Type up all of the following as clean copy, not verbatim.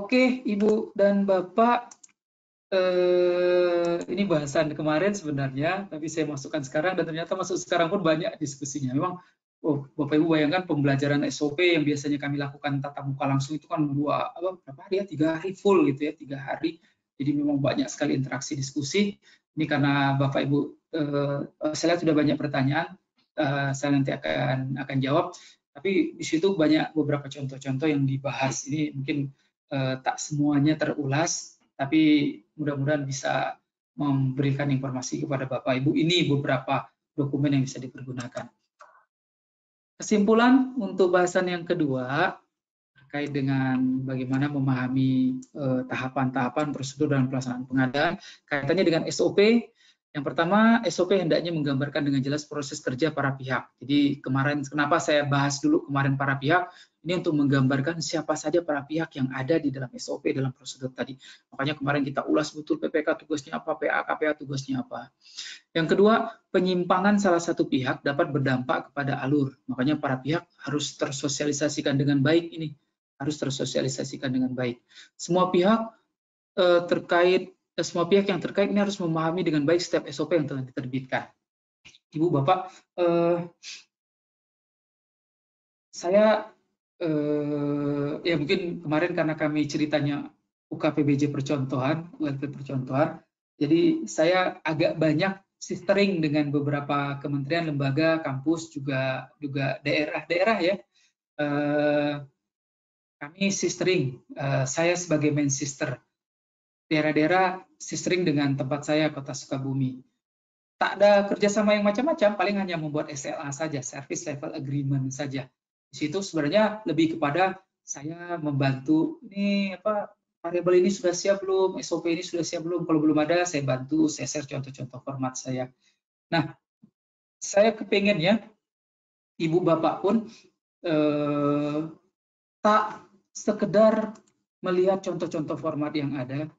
Oke, Ibu dan Bapak, ini bahasan kemarin sebenarnya, tapi saya masukkan sekarang dan ternyata masuk sekarang pun banyak diskusinya. Memang, Bapak Ibu bayangkan pembelajaran SOP yang biasanya kami lakukan tatap muka langsung itu kan berapa hari ya, 3 hari full gitu ya, 3 hari. Jadi memang banyak sekali interaksi diskusi. Ini karena Bapak Ibu, saya lihat sudah banyak pertanyaan, saya nanti akan jawab. Tapi di situ banyak beberapa contoh-contoh yang dibahas. Ini mungkin tak semuanya terulas, tapi mudah-mudahan bisa memberikan informasi kepada Bapak Ibu. Ini beberapa dokumen yang bisa dipergunakan. Kesimpulan untuk bahasan yang kedua terkait dengan bagaimana memahami tahapan-tahapan prosedur dan pelaksanaan pengadaan, kaitannya dengan SOP. Yang pertama, SOP hendaknya menggambarkan dengan jelas proses kerja para pihak. Jadi kemarin, kenapa saya bahas dulu kemarin para pihak, ini untuk menggambarkan siapa saja para pihak yang ada di dalam SOP, dalam prosedur tadi. Makanya kemarin kita ulas betul PPK tugasnya apa, PA-KPA tugasnya apa. Yang kedua, penyimpangan salah satu pihak dapat berdampak kepada alur. Makanya para pihak harus tersosialisasikan dengan baik ini. Harus tersosialisasikan dengan baik. Semua pihak yang terkait ini harus memahami dengan baik setiap SOP yang telah diterbitkan. Ibu, Bapak, saya ya mungkin kemarin karena kami ceritanya UKPBJ percontohan, ULP percontohan, jadi saya agak banyak sistering dengan beberapa kementerian, lembaga, kampus, juga daerah-daerah ya. Kami sistering, saya sebagai main sister. Daerah-daerah sistering dengan tempat saya, Kota Sukabumi. Tak ada kerjasama yang macam-macam, paling hanya membuat SLA saja, Service Level Agreement saja. Di situ sebenarnya lebih kepada saya membantu, ini variabel ini sudah siap belum, SOP ini sudah siap belum, kalau belum ada saya bantu, saya share contoh-contoh format saya. Nah, saya kepengen ya, Ibu Bapak pun tak sekedar melihat contoh-contoh format yang ada,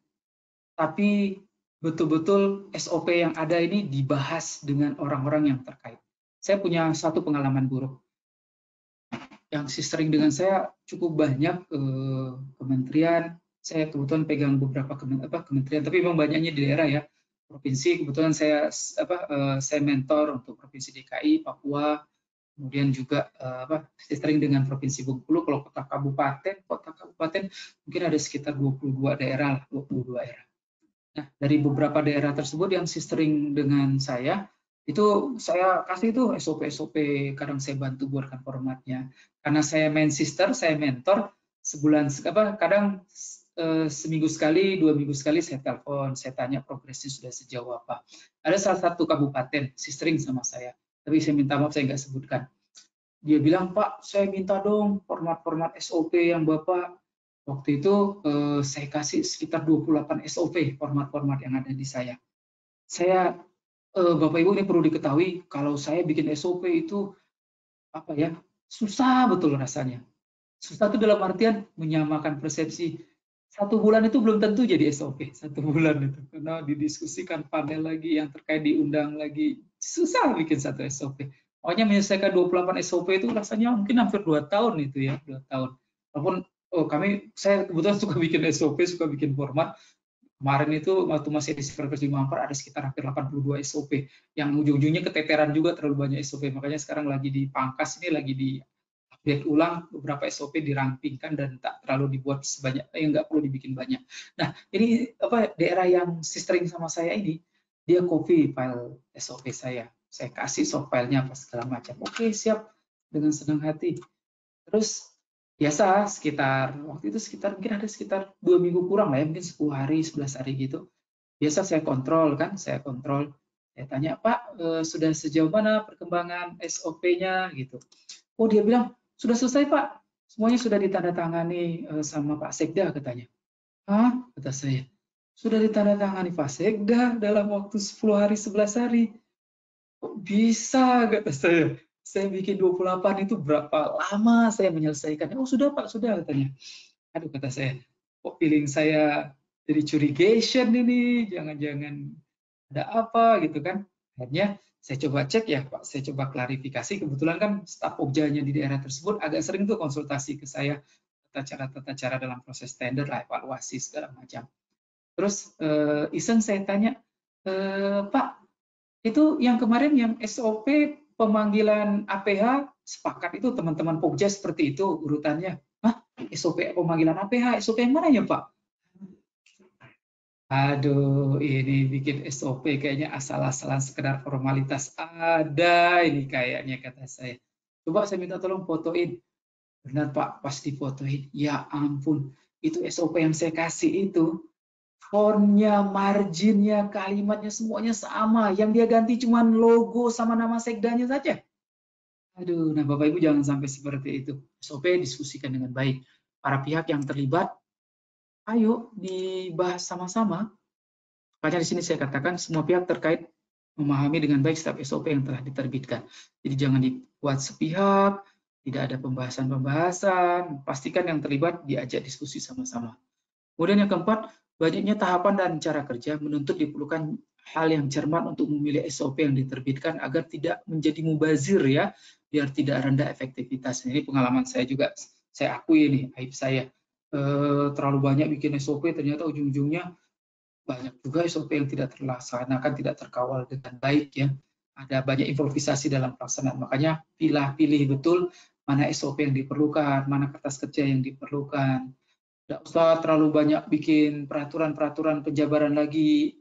tapi betul-betul SOP yang ada ini dibahas dengan orang-orang yang terkait. Saya punya satu pengalaman buruk. Yang sistering dengan saya cukup banyak kementerian. Saya kebetulan pegang beberapa kementerian, tapi memang banyaknya di daerah ya. Provinsi kebetulan saya mentor untuk Provinsi DKI, Papua, kemudian juga sistering dengan Provinsi Bengkulu. Kalau kota kabupaten mungkin ada sekitar 22 daerah, 22 daerah. Nah, dari beberapa daerah tersebut yang sistering dengan saya, itu saya kasih tuh SOP-SOP, kadang saya bantu buatkan formatnya. Karena saya main sister, saya mentor, kadang seminggu sekali, 2 minggu sekali saya telepon, saya tanya progresnya sudah sejauh apa. Ada salah satu kabupaten sistering sama saya, tapi saya minta maaf saya nggak sebutkan. Dia bilang, Pak, saya minta dong format-format SOP yang Bapak. Waktu itu saya kasih sekitar 28 SOP format-format yang ada di saya. Bapak Ibu ini perlu diketahui kalau saya bikin SOP itu susah betul rasanya. Susah itu dalam artian menyamakan persepsi. 1 bulan itu belum tentu jadi SOP, 1 bulan itu. Karena didiskusikan panel lagi, yang terkait diundang lagi. Susah bikin satu SOP. Pokoknya menyelesaikan 28 SOP itu rasanya mungkin hampir 2 tahun itu ya, 2 tahun. Walaupun saya kebetulan suka bikin SOP, suka bikin format. Kemarin itu waktu masih di Perpres 54 ada sekitar hampir 82 SOP. Yang ujung-ujungnya keteteran juga terlalu banyak SOP. Makanya sekarang lagi dipangkas, ini lagi di-update ulang, beberapa SOP dirampingkan dan tak terlalu dibuat sebanyak, nggak perlu dibikin banyak. Nah, ini daerah yang sistering sama saya ini, dia copy file SOP saya kasih soft filenya apa segala macam. Oke, siap, dengan senang hati. Terus biasa waktu itu mungkin ada sekitar 2 minggu kurang lah ya, mungkin 10 hari, 11 hari gitu. Biasa saya kontrol. Saya tanya, Pak, sudah sejauh mana perkembangan SOP-nya gitu. Oh, dia bilang, sudah selesai Pak, semuanya sudah ditandatangani sama Pak Sekda katanya. Hah? Kata saya, sudah ditandatangani Pak Sekda dalam waktu 10 hari, 11 hari. Kok bisa, kata saya. Saya bikin 28 itu berapa lama saya menyelesaikannya? Oh sudah Pak, sudah katanya. Aduh, kata saya, kok feeling saya jadi curigation ini, jangan-jangan ada apa gitu kan. Akhirnya saya coba cek ya Pak, saya coba klarifikasi. Kebetulan kan staf Pokjanya di daerah tersebut agak sering tuh konsultasi ke saya tata cara dalam proses tender lah, evaluasi segala macam. Terus iseng saya tanya, Pak, itu yang kemarin yang SOP pemanggilan APH sepakat itu teman-teman Pokja seperti itu urutannya. Hah? SOP pemanggilan APH, SOP yang mana ya Pak? Aduh, ini bikin SOP kayaknya asal-asalan sekedar formalitas ada ini kayaknya, kata saya. Coba saya minta tolong fotoin. Benar Pak, pas difotoin, ya ampun, itu SOP yang saya kasih itu, fontnya, marginnya, kalimatnya semuanya sama. Yang dia ganti cuma logo sama nama sekdanya saja. Aduh, nah Bapak Ibu jangan sampai seperti itu. SOP diskusikan dengan baik. Para pihak yang terlibat, ayo dibahas sama-sama. Makanya di sini saya katakan semua pihak terkait memahami dengan baik setiap SOP yang telah diterbitkan. Jadi jangan dibuat sepihak, tidak ada pembahasan-pembahasan, pastikan yang terlibat diajak diskusi sama-sama. Kemudian yang keempat, banyaknya tahapan dan cara kerja menuntut diperlukan hal yang cermat untuk memilih SOP yang diterbitkan agar tidak menjadi mubazir ya, biar tidak rendah efektivitas. Ini pengalaman saya juga, saya akui ini, aib saya. Terlalu banyak bikin SOP, ternyata ujung-ujungnya banyak juga SOP yang tidak terlaksanakan, tidak terkawal dengan baik ya. Ada banyak improvisasi dalam pelaksanaan. Makanya pilih betul mana SOP yang diperlukan, mana kertas kerja yang diperlukan. Tidak usah terlalu banyak bikin peraturan-peraturan penjabaran lagi,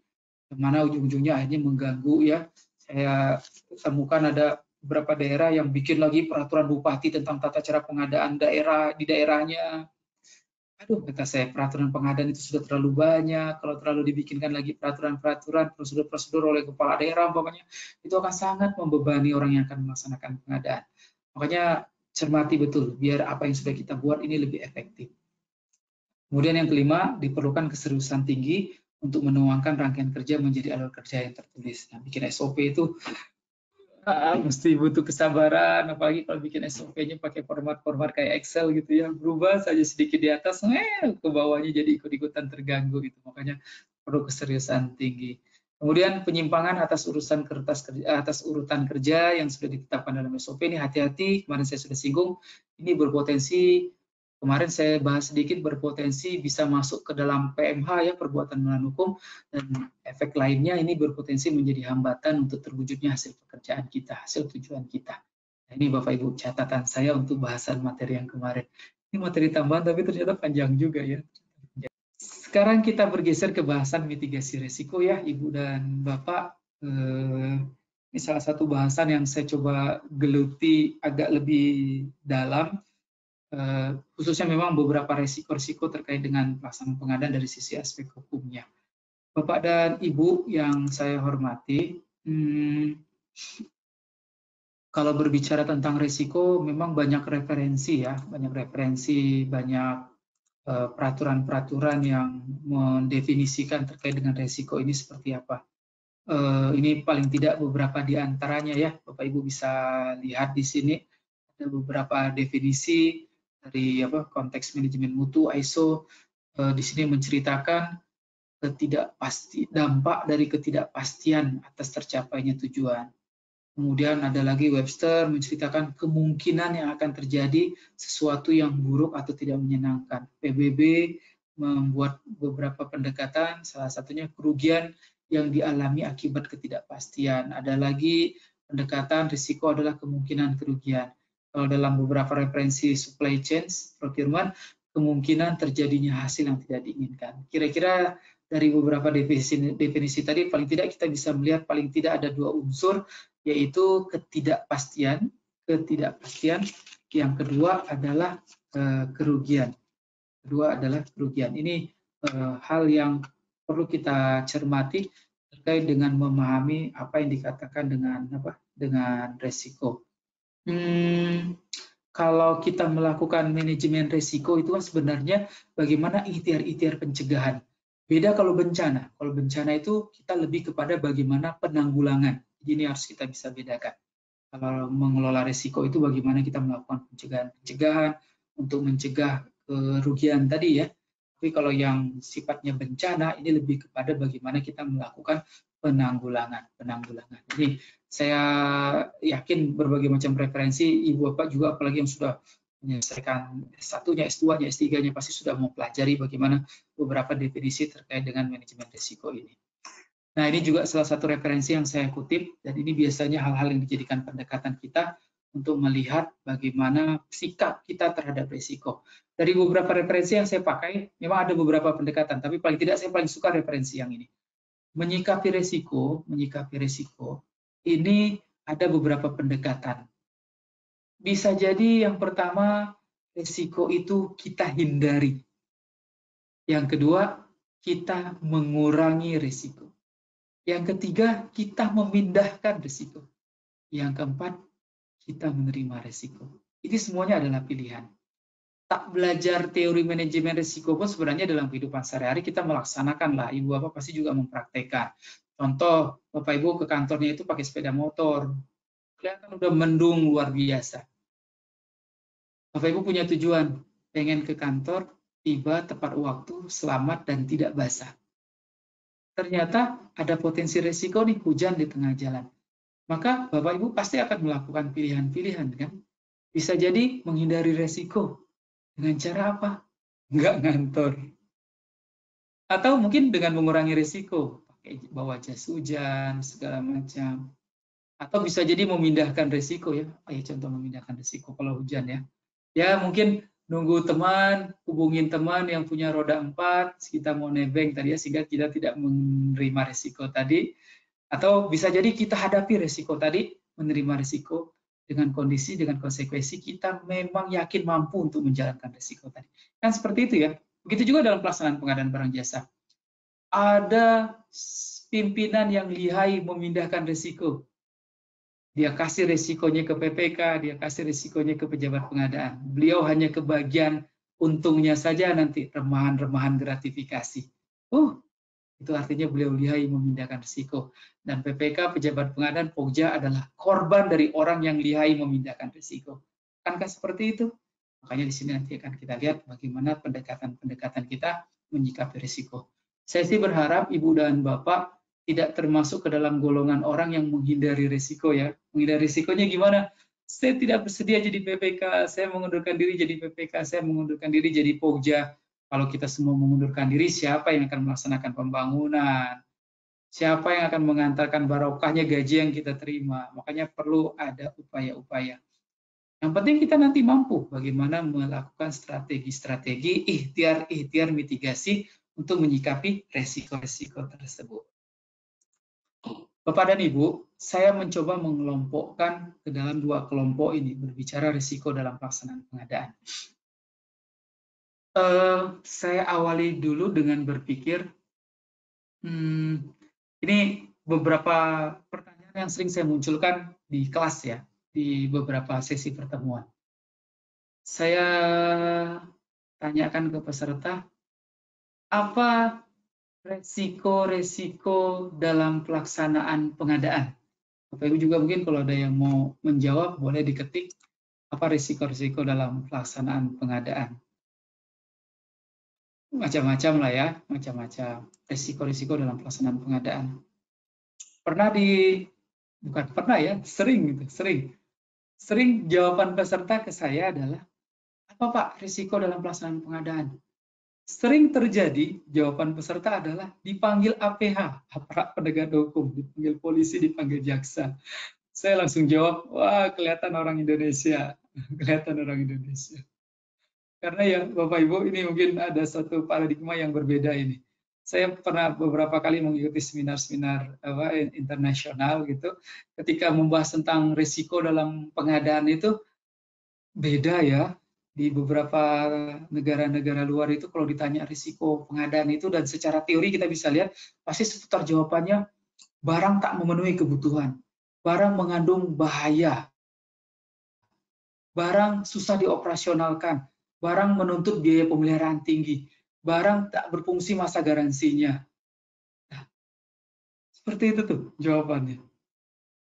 mana ujung-ujungnya akhirnya mengganggu ya. Saya temukan ada beberapa daerah yang bikin lagi peraturan bupati tentang tata cara pengadaan daerah di daerahnya. Aduh, kata saya, peraturan pengadaan itu sudah terlalu banyak. Kalau terlalu dibikinkan lagi peraturan-peraturan, prosedur-prosedur oleh kepala daerah, pokoknya itu akan sangat membebani orang yang akan melaksanakan pengadaan. Makanya cermati betul, biar apa yang sudah kita buat ini lebih efektif. Kemudian yang kelima, diperlukan keseriusan tinggi untuk menuangkan rangkaian kerja menjadi alur kerja yang tertulis. Nah, bikin SOP itu mesti butuh kesabaran, apalagi kalau bikin SOP-nya pakai format-format kayak Excel gitu ya, berubah saja sedikit di atas, ke bawahnya jadi ikut-ikutan terganggu gitu, makanya perlu keseriusan tinggi. Kemudian penyimpangan atas urutan kerja yang sudah ditetapkan dalam SOP ini hati-hati, kemarin saya sudah singgung, ini berpotensi, kemarin saya bahas sedikit, berpotensi bisa masuk ke dalam PMH ya, perbuatan melawan hukum, dan efek lainnya ini berpotensi menjadi hambatan untuk terwujudnya hasil pekerjaan kita, hasil tujuan kita. Nah, ini Bapak Ibu catatan saya untuk bahasan materi yang kemarin. Ini materi tambahan tapi ternyata panjang juga ya. Sekarang kita bergeser ke bahasan mitigasi risiko ya Ibu dan Bapak. Ini salah satu bahasan yang saya coba geluti agak lebih dalam. Khususnya memang beberapa risiko-risiko terkait dengan pelaksanaan pengadaan dari sisi aspek hukumnya. Bapak dan Ibu yang saya hormati, kalau berbicara tentang risiko, memang banyak referensi ya, banyak peraturan-peraturan yang mendefinisikan terkait dengan risiko ini seperti apa. Ini paling tidak beberapa di antaranya ya, Bapak Ibu bisa lihat di sini ada beberapa definisi dari konteks manajemen mutu ISO. Di sini menceritakan dampak dari ketidakpastian atas tercapainya tujuan. Kemudian ada lagi Webster menceritakan kemungkinan yang akan terjadi sesuatu yang buruk atau tidak menyenangkan. PBB membuat beberapa pendekatan, salah satunya kerugian yang dialami akibat ketidakpastian. Ada lagi pendekatan risiko adalah kemungkinan kerugian. Kalau dalam beberapa referensi supply chain procurement, kemungkinan terjadinya hasil yang tidak diinginkan. Kira-kira dari beberapa definisi tadi, paling tidak kita bisa melihat paling tidak ada dua unsur, yaitu ketidakpastian. Yang kedua adalah kerugian. Ini hal yang perlu kita cermati terkait dengan memahami apa yang dikatakan dengan resiko. Kalau kita melakukan manajemen risiko itu kan sebenarnya bagaimana ikhtiar-ikhtiar pencegahan. Beda kalau bencana. Kalau bencana itu kita lebih kepada bagaimana penanggulangan. Jadi ini harus kita bisa bedakan. Kalau mengelola risiko itu bagaimana kita melakukan pencegahan untuk mencegah kerugian tadi ya. Tapi kalau yang sifatnya bencana ini lebih kepada bagaimana kita melakukan penanggulangan. Jadi saya yakin berbagai macam referensi Ibu Bapak juga apalagi yang sudah menyelesaikan S1-nya, S2-nya, S3-nya pasti sudah mempelajari bagaimana beberapa definisi terkait dengan manajemen risiko ini. Nah, ini juga salah satu referensi yang saya kutip, dan ini biasanya hal-hal yang dijadikan pendekatan kita untuk melihat bagaimana sikap kita terhadap risiko. Dari beberapa referensi yang saya pakai, memang ada beberapa pendekatan, tapi paling tidak saya paling suka referensi yang ini. Menyikapi risiko, ini ada beberapa pendekatan. Bisa jadi yang pertama, risiko itu kita hindari. Yang kedua, kita mengurangi risiko. Yang ketiga, kita memindahkan risiko. Yang keempat, kita menerima risiko. Ini semuanya adalah pilihan. Tak belajar teori manajemen risiko pun sebenarnya dalam kehidupan sehari-hari kita melaksanakan lah. Ibu Bapak pasti juga mempraktekkan. Contoh, Bapak Ibu ke kantornya itu pakai sepeda motor. Kelihatan udah mendung luar biasa. Bapak Ibu punya tujuan, pengen ke kantor, tiba tepat waktu, selamat dan tidak basah. Ternyata ada potensi risiko nih, hujan di tengah jalan. Maka Bapak Ibu pasti akan melakukan pilihan-pilihan kan. Bisa jadi menghindari risiko. Dengan cara apa? Nggak ngantor. Atau mungkin dengan mengurangi risiko. Pakai bawa jas hujan, segala macam. Atau bisa jadi memindahkan risiko ya. Contoh memindahkan risiko kalau hujan ya. Ya mungkin nunggu teman, hubungin teman yang punya roda 4, kita mau nebeng tadi ya, sehingga kita tidak menerima risiko tadi. Atau bisa jadi kita hadapi risiko tadi, menerima risiko dengan kondisi, dengan konsekuensi kita memang yakin mampu untuk menjalankan risiko tadi. Kan seperti itu ya. Begitu juga dalam pelaksanaan pengadaan barang jasa. Ada pimpinan yang lihai memindahkan risiko. Dia kasih risikonya ke PPK, dia kasih risikonya ke pejabat pengadaan. Beliau hanya kebagian untungnya saja nanti, remahan-remahan gratifikasi. Itu artinya beliau lihai memindahkan risiko. Dan PPK, pejabat pengadaan, Pokja adalah korban dari orang yang lihai memindahkan risiko. Akankah seperti itu? Makanya di sini nanti akan kita lihat bagaimana pendekatan-pendekatan kita menyikapi risiko. Saya sih berharap Ibu dan Bapak tidak termasuk ke dalam golongan orang yang menghindari risiko ya. Menghindari risikonya gimana? Saya tidak bersedia jadi PPK, saya mengundurkan diri jadi PPK, saya mengundurkan diri jadi Pokja. Kalau kita semua mengundurkan diri, siapa yang akan melaksanakan pembangunan? Siapa yang akan mengantarkan barokahnya gaji yang kita terima? Makanya perlu ada upaya-upaya. Yang penting kita nanti mampu bagaimana melakukan strategi-strategi, ikhtiar mitigasi untuk menyikapi resiko-resiko tersebut. Bapak dan Ibu, saya mencoba mengelompokkan ke dalam 2 kelompok ini, berbicara risiko dalam pelaksanaan pengadaan. Saya awali dulu dengan berpikir, ini beberapa pertanyaan yang sering saya munculkan di kelas ya, di beberapa sesi pertemuan. Saya tanyakan ke peserta, apa resiko-resiko dalam pelaksanaan pengadaan? Bapak Ibu juga mungkin kalau ada yang mau menjawab, boleh diketik apa risiko-risiko dalam pelaksanaan pengadaan. Macam-macam lah ya, macam-macam risiko-risiko dalam pelaksanaan pengadaan. Bukan pernah ya, sering jawaban peserta ke saya adalah, apa Pak risiko dalam pelaksanaan pengadaan? Sering terjadi jawaban peserta adalah dipanggil APH, aparat penegak hukum, dipanggil polisi, dipanggil jaksa. Saya langsung jawab, wah kelihatan orang Indonesia, kelihatan orang Indonesia. Karena ya Bapak Ibu, ini mungkin ada satu paradigma yang berbeda ini. Saya pernah beberapa kali mengikuti seminar-seminar internasional gitu. Ketika membahas tentang risiko dalam pengadaan itu beda ya. Di beberapa negara-negara luar itu kalau ditanya risiko pengadaan itu, dan secara teori kita bisa lihat pasti seputar jawabannya barang tak memenuhi kebutuhan, barang mengandung bahaya, barang susah dioperasionalkan, barang menuntut biaya pemeliharaan tinggi, barang tak berfungsi masa garansinya. Nah, seperti itu tuh jawabannya.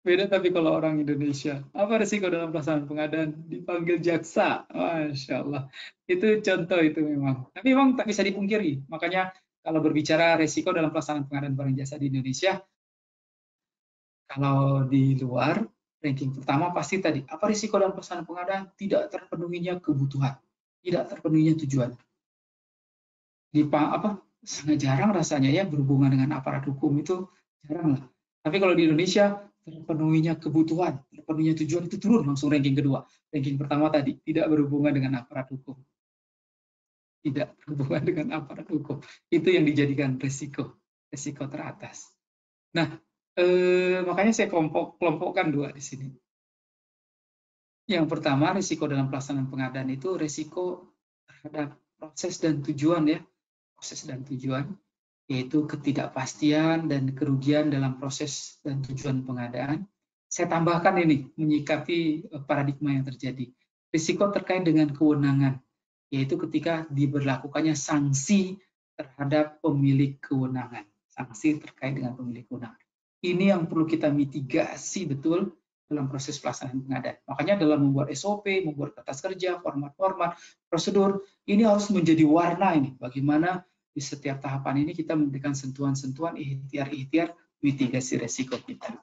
Beda tapi kalau orang Indonesia, apa risiko dalam pelaksanaan pengadaan? Dipanggil jaksa, Masya Allah. Itu contoh itu memang. Tapi memang tak bisa dipungkiri. Makanya kalau berbicara risiko dalam pelaksanaan pengadaan barang jasa di Indonesia, kalau di luar Ranking pertama pasti tadi, apa risiko dalam pelaksanaan pengadaan? Tidak terpenuhinya kebutuhan, tidak terpenuhinya tujuan. Sangat jarang rasanya ya berhubungan dengan aparat hukum itu jarang lah. Tapi kalau di Indonesia terpenuhinya kebutuhan, terpenuhinya tujuan itu turun langsung ranking kedua. Ranking pertama tadi tidak berhubungan dengan aparat hukum. Tidak berhubungan dengan aparat hukum. Itu yang dijadikan risiko teratas. Nah, makanya saya kelompokkan dua di sini. Yang pertama, risiko dalam pelaksanaan pengadaan itu risiko terhadap proses dan tujuan ya. Proses dan tujuan, yaitu ketidakpastian dan kerugian dalam proses dan tujuan pengadaan. Saya tambahkan ini, menyikapi paradigma yang terjadi. Risiko terkait dengan kewenangan, yaitu ketika diberlakukannya sanksi terhadap pemilik kewenangan. Sanksi terkait dengan pemilik kewenangan. Ini yang perlu kita mitigasi betul dalam proses pelaksanaan pengadaan. Makanya dalam membuat SOP, membuat kertas kerja, format-format, prosedur, ini harus menjadi warna ini. Bagaimana di setiap tahapan ini kita memberikan sentuhan-sentuhan, ikhtiar-ikhtiar, mitigasi resiko kita.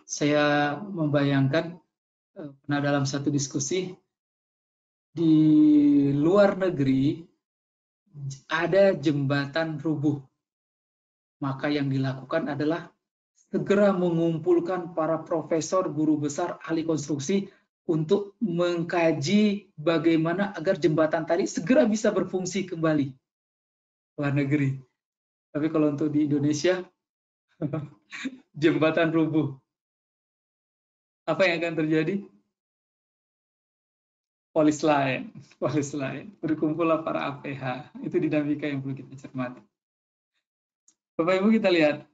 Saya membayangkan pernah dalam satu diskusi, di luar negeri ada jembatan rubuh. Maka yang dilakukan adalah segera mengumpulkan para profesor, guru besar, ahli konstruksi untuk mengkaji bagaimana agar jembatan tadi segera bisa berfungsi kembali. Luar negeri. Tapi kalau untuk di Indonesia, jembatan rubuh. Apa yang akan terjadi? Polis lain. Berkumpullah para APH. Itu dinamika yang perlu kita cermati. Bapak Ibu kita lihat.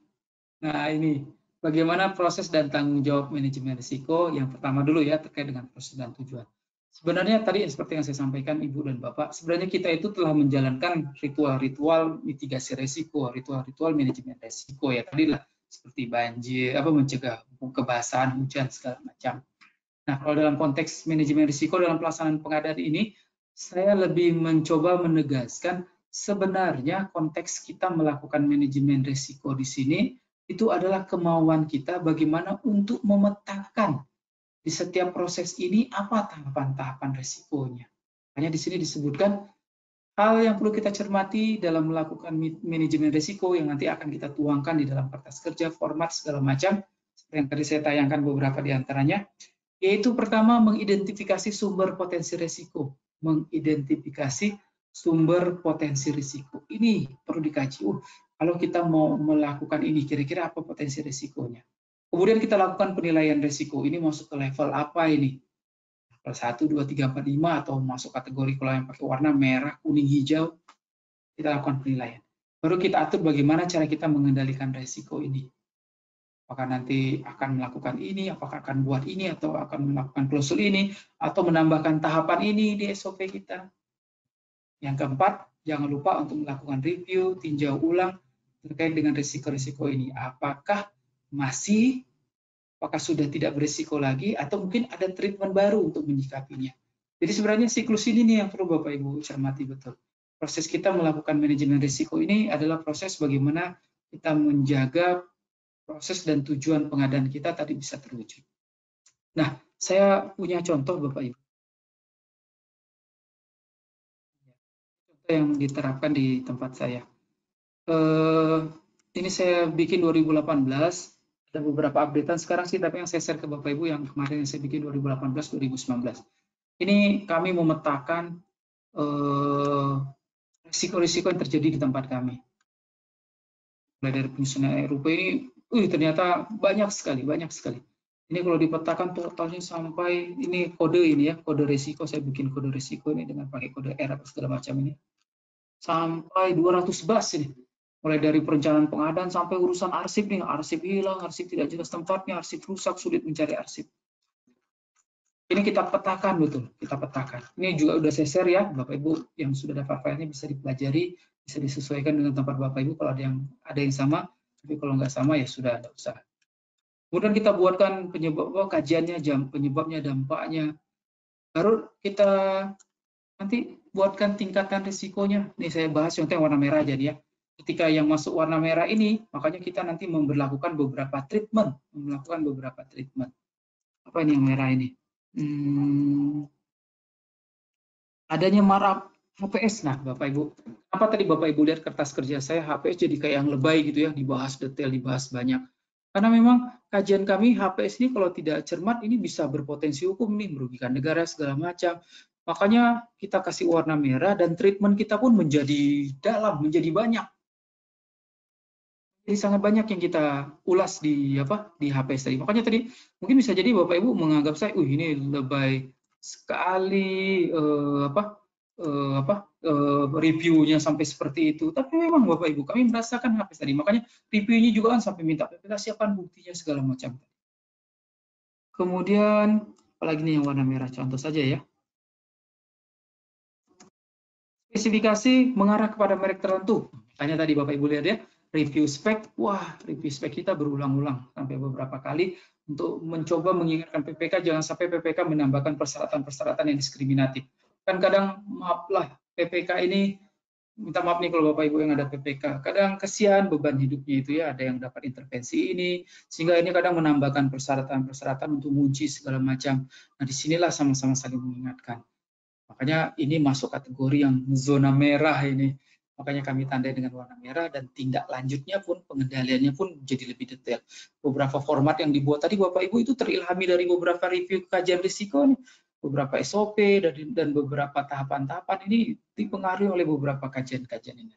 Nah ini, bagaimana proses dan tanggung jawab manajemen risiko. Yang pertama dulu ya, terkait dengan proses dan tujuan. Sebenarnya tadi seperti yang saya sampaikan Ibu dan Bapak, sebenarnya kita itu telah menjalankan ritual-ritual mitigasi risiko, ritual-ritual manajemen risiko ya. Tadi lah seperti banjir, mencegah kebasahan, hujan, segala macam. Nah, kalau dalam konteks manajemen risiko dalam pelaksanaan pengadaan ini, saya lebih mencoba menegaskan sebenarnya konteks kita melakukan manajemen risiko di sini itu adalah kemauan kita bagaimana untuk memetakan di setiap proses ini apa tahapan-tahapan risikonya. Hanya di sini disebutkan hal yang perlu kita cermati dalam melakukan manajemen risiko yang nanti akan kita tuangkan di dalam kertas kerja, format, segala macam. Seperti yang tadi saya tayangkan beberapa di antaranya. Yaitu pertama, mengidentifikasi sumber potensi risiko. Mengidentifikasi sumber potensi risiko. Ini perlu dikaji. Kalau kita mau melakukan ini, kira-kira apa potensi risikonya? Kemudian kita lakukan penilaian risiko. Ini masuk ke level apa ini? Level 1, 2, 3, 4, 5, atau masuk kategori kalau yang pakai warna merah, kuning, hijau. Kita lakukan penilaian. Baru kita atur bagaimana cara kita mengendalikan risiko ini. Apakah nanti akan melakukan ini, apakah akan buat ini, atau akan melakukan klausul ini, atau menambahkan tahapan ini di SOP kita. Yang keempat, jangan lupa untuk melakukan review, tinjau ulang terkait dengan risiko-risiko ini. Apakah sudah tidak berisiko lagi, atau mungkin ada treatment baru untuk menyikapinya. Jadi sebenarnya siklus ini nih yang perlu Bapak Ibu cermati betul. Proses kita melakukan manajemen risiko ini adalah proses bagaimana kita menjaga proses dan tujuan pengadaan kita tadi bisa terwujud. Nah, saya punya contoh Bapak Ibu. Contoh yang diterapkan di tempat saya. Ini saya bikin 2018, ada beberapa updatean sekarang sih, tapi yang saya share ke Bapak Ibu yang kemarin yang saya bikin 2018-2019. Ini kami memetakan risiko-risiko yang terjadi di tempat kami. Mulai dari penyusunan RUP ini, ternyata banyak sekali. Ini kalau dipetakan totalnya sampai, ini kode ini ya, kode risiko, saya bikin kode risiko ini dengan pakai kode R atau segala macam ini. Sampai 211 ini. Mulai dari perencanaan pengadaan sampai urusan arsip nih, arsip hilang, arsip tidak jelas tempatnya, arsip rusak, sulit mencari arsip. Ini kita petakan betul, kita petakan. Ini juga udah saya share ya, Bapak Ibu yang sudah dapat filenya bisa dipelajari, bisa disesuaikan dengan tempat Bapak Ibu kalau ada yang sama, tapi kalau nggak sama ya sudah ada usaha. Kemudian kita buatkan kajiannya, penyebabnya, dampaknya. Baru kita nanti buatkan tingkatan risikonya. Nih saya bahas contoh yang warna merah jadi ya. ketika yang masuk warna merah ini, makanya kita nanti melakukan beberapa treatment. Apa ini yang merah ini? Adanya markup HPS. Nah, Bapak Ibu, apa tadi Bapak Ibu lihat kertas kerja saya HPS jadi kayak yang lebay gitu ya, dibahas detail, dibahas banyak. Karena memang kajian kami HPS ini kalau tidak cermat ini bisa berpotensi hukum nih, merugikan negara segala macam. Makanya kita kasih warna merah dan treatment kita pun menjadi dalam, menjadi banyak. Jadi sangat banyak yang kita ulas di HPS tadi. Makanya tadi mungkin bisa jadi Bapak Ibu menganggap saya, ini lebay sekali reviewnya sampai seperti itu. Tapi memang Bapak Ibu kami merasakan HPS tadi. Makanya reviewnya juga kan sampai minta PPK siapkan buktinya segala macam. Kemudian apalagi nih yang warna merah, contoh saja ya. Spesifikasi mengarah kepada merek tertentu. Makanya tadi Bapak Ibu lihat ya, review spek, review spek kita berulang-ulang sampai beberapa kali untuk mencoba mengingatkan PPK jangan sampai PPK menambahkan persyaratan-persyaratan yang diskriminatif. Kan kadang maaf lah PPK ini, minta maaf nih kalau Bapak Ibu yang ada PPK, kadang kesian beban hidupnya itu ya, ada yang dapat intervensi ini, sehingga ini kadang menambahkan persyaratan-persyaratan untuk mengunci segala macam. Nah disinilah sama-sama saling mengingatkan. Makanya ini masuk kategori yang zona merah ini. Makanya kami tandai dengan warna merah dan tindak lanjutnya pun, pengendaliannya pun jadi lebih detail. Beberapa format yang dibuat tadi Bapak Ibu itu terilhami dari beberapa review kajian risiko nih. Beberapa SOP dan beberapa tahapan-tahapan ini dipengaruhi oleh beberapa kajian-kajian ini.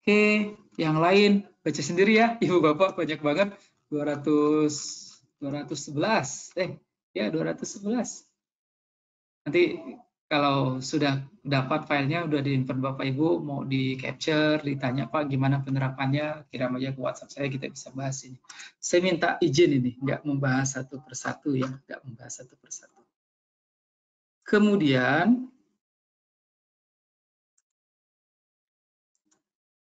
Oke, yang lain baca sendiri ya, Ibu Bapak banyak banget. 211. 211. Nanti kalau sudah dapat filenya, udah diinput Bapak Ibu, mau di capture, ditanya Pak gimana penerapannya, kirim aja ke WhatsApp saya, kita bisa bahas ini. Saya minta izin ini, nggak membahas satu persatu ya, nggak membahas satu persatu. Kemudian,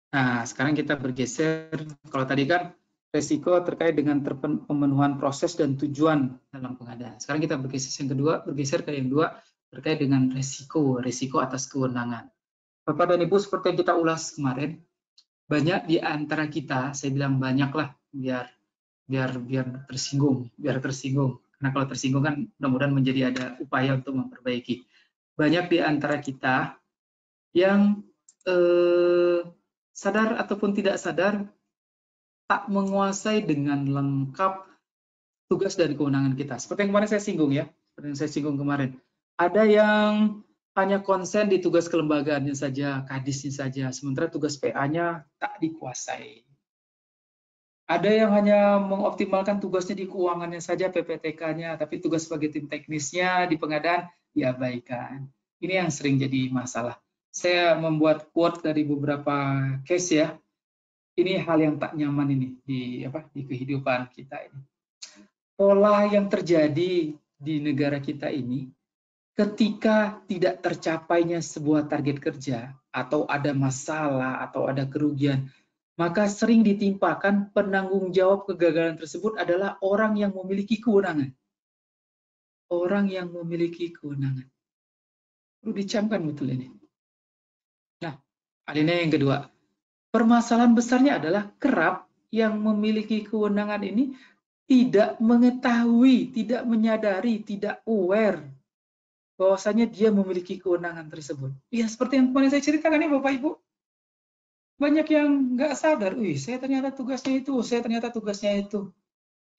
nah sekarang kita bergeser, kalau tadi kan resiko terkait dengan pemenuhan proses dan tujuan dalam pengadaan. Sekarang kita bergeser ke yang dua, terkait dengan resiko atas kewenangan. Bapak dan Ibu, seperti yang kita ulas kemarin, banyak di antara kita, saya bilang banyak lah, biar tersinggung. Karena kalau tersinggung kan mudah-mudahan menjadi ada upaya untuk memperbaiki. Banyak di antara kita yang sadar ataupun tidak sadar tak menguasai dengan lengkap tugas dan kewenangan kita. Seperti yang kemarin saya singgung kemarin. Ada yang hanya konsen di tugas kelembagaannya saja, kadisnya saja, sementara tugas PA-nya tak dikuasai. Ada yang hanya mengoptimalkan tugasnya di keuangannya saja, PPTK-nya, tapi tugas sebagai tim teknisnya di pengadaan diabaikan. Ini yang sering jadi masalah. Saya membuat quote dari beberapa case ya. Ini hal yang tak nyaman ini di kehidupan kita ini. Pola yang terjadi di negara kita ini, ketika tidak tercapainya sebuah target kerja, atau ada masalah, atau ada kerugian, maka sering ditimpakan penanggung jawab kegagalan tersebut adalah orang yang memiliki kewenangan. Orang yang memiliki kewenangan. Perlu dicamkan betul ini. Nah, alinea yang kedua. Permasalahan besarnya adalah kerap yang memiliki kewenangan ini tidak mengetahui, tidak menyadari, tidak aware bahwasanya dia memiliki kewenangan tersebut. Ya, seperti yang kemarin saya ceritakan ya Bapak Ibu. Banyak yang nggak sadar, saya ternyata tugasnya itu.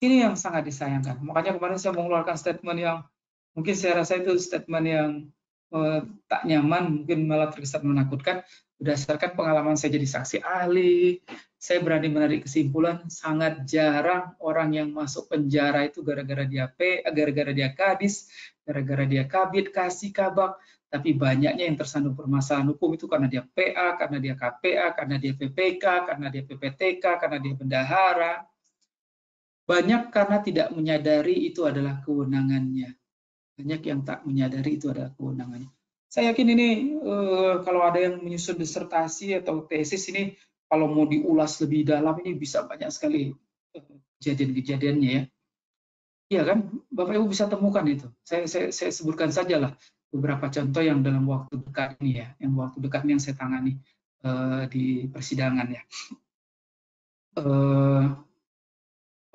Ini yang sangat disayangkan. Makanya kemarin saya mengeluarkan statement yang mungkin saya rasa itu statement yang tak nyaman, mungkin malah terkesan menakutkan. Berdasarkan pengalaman saya jadi saksi ahli, saya berani menarik kesimpulan sangat jarang orang yang masuk penjara itu gara-gara dia gara-gara dia kadis, gara-gara dia kabit, kasih kabak, tapi banyaknya yang tersandung permasalahan hukum itu karena dia PA, karena dia KPA, karena dia PPK, karena dia PPTK, karena dia bendahara. Banyak karena tidak menyadari itu adalah kewenangannya. Banyak yang tak menyadari itu adalah kewenangannya. Saya yakin ini kalau ada yang menyusun disertasi atau tesis ini, kalau mau diulas lebih dalam ini bisa banyak sekali kejadian-kejadiannya ya. Iya kan, Bapak Ibu bisa temukan itu. Saya sebutkan saja lah beberapa contoh yang dalam waktu dekat ini ya, yang waktu dekat ini yang saya tangani. di persidangan ya.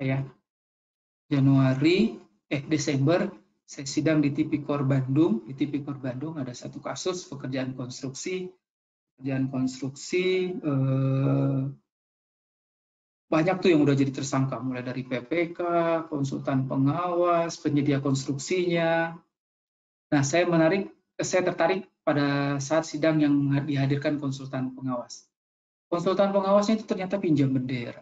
Ya Desember saya sidang di Tipikor Bandung. Di Tipikor Bandung ada satu kasus pekerjaan konstruksi. Banyak tuh yang udah jadi tersangka, mulai dari PPK, konsultan pengawas, penyedia konstruksinya. Nah, saya tertarik pada saat sidang yang dihadirkan konsultan pengawas. Konsultan pengawasnya itu ternyata pinjam bendera.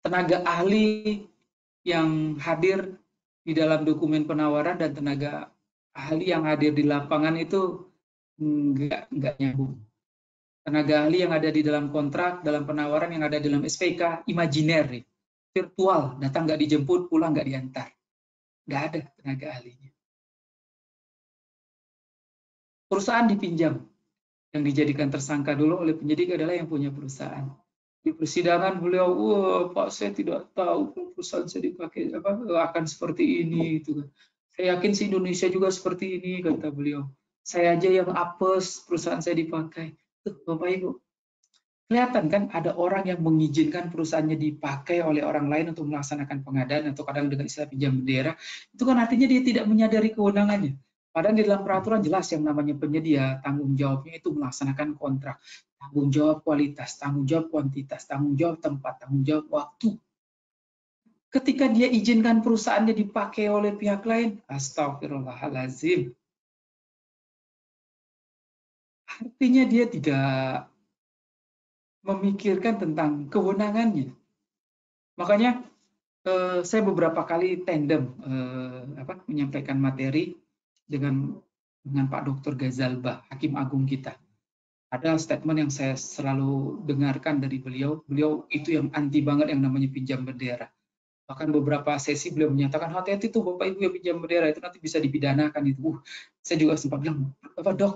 Tenaga ahli yang hadir di dalam dokumen penawaran dan tenaga ahli yang hadir di lapangan itu nggak nyambung. Tenaga ahli yang ada di dalam kontrak, dalam penawaran yang ada dalam SPK, imajiner, virtual, datang nggak dijemput, pulang nggak diantar. Nggak ada tenaga ahlinya. Perusahaan dipinjam. Yang dijadikan tersangka dulu oleh penyidik adalah yang punya perusahaan. Di persidangan beliau, wah Pak saya tidak tahu perusahaan saya dipakai akan seperti ini. Gitu. Saya yakin si Indonesia juga seperti ini, kata beliau. Saya aja yang apes perusahaan saya dipakai. Tuh, Bapak Ibu, kelihatan kan ada orang yang mengizinkan perusahaannya dipakai oleh orang lain untuk melaksanakan pengadaan atau kadang dengan istilah pinjam bendera. Itu kan artinya dia tidak menyadari kewenangannya. Padahal di dalam peraturan jelas yang namanya penyedia, tanggung jawabnya itu melaksanakan kontrak. Tanggung jawab kualitas, tanggung jawab kuantitas, tanggung jawab tempat, tanggung jawab waktu. Ketika dia izinkan perusahaannya dipakai oleh pihak lain, astagfirullahaladzim. Artinya dia tidak memikirkan tentang kewenangannya. Makanya saya beberapa kali tandem menyampaikan materi dengan Pak Dr. Gazalba, Hakim Agung kita. Ada statement yang saya selalu dengarkan dari beliau. Beliau itu yang anti banget yang namanya pinjam bendera. Bahkan beberapa sesi beliau menyatakan hati-hati tuh Bapak Ibu yang pinjam bendera itu nanti bisa dipidanakan itu. Saya juga sempat bilang, Bapak Dok,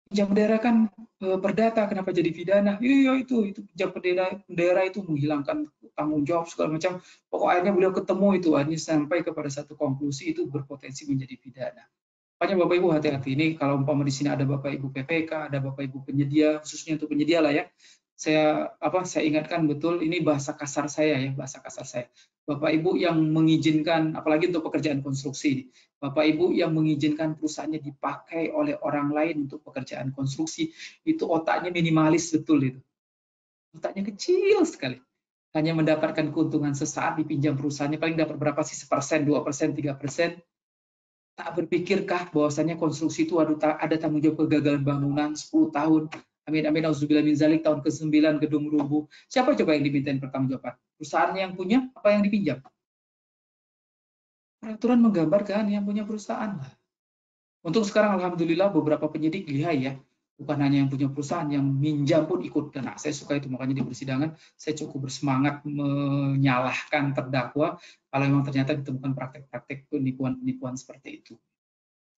pinjam bendera kan perdata, kenapa jadi pidana? Iya itu pinjam bendera itu menghilangkan tanggung jawab segala macam. Pokok akhirnya beliau ketemu itu hanya sampai kepada satu konklusi itu berpotensi menjadi pidana. Makanya Bapak Ibu hati-hati ini kalau umpama di sini ada Bapak Ibu PPK, ada Bapak Ibu penyedia, khususnya untuk penyedia lah ya. Saya ingatkan betul ini bahasa kasar saya ya, bahasa kasar saya. Bapak Ibu yang mengizinkan, apalagi untuk pekerjaan konstruksi, Bapak Ibu yang mengizinkan perusahaannya dipakai oleh orang lain untuk pekerjaan konstruksi, itu otaknya minimalis betul itu. Otaknya kecil sekali. Hanya mendapatkan keuntungan sesaat dipinjam perusahaannya, paling dapat berapa sih, 1%, 2%, 3%. Tak berpikirkah bahwasanya konstruksi itu ada tanggung jawab kegagalan bangunan 10 tahun. Amin amin auzubillah min zalik, tahun ke-9 gedung rubuh. Siapa coba yang dimintain pertanggungjawaban? Perusahaan yang punya apa yang dipinjam? Peraturan menggambarkan yang punya perusahaan. Untuk sekarang alhamdulillah beberapa penyidik lihai ya. Bukan hanya yang punya perusahaan, yang minjam pun ikut. Dan saya suka itu, makanya di persidangan saya cukup bersemangat menyalahkan terdakwa kalau memang ternyata ditemukan praktek-praktek penipuan-penipuan seperti itu.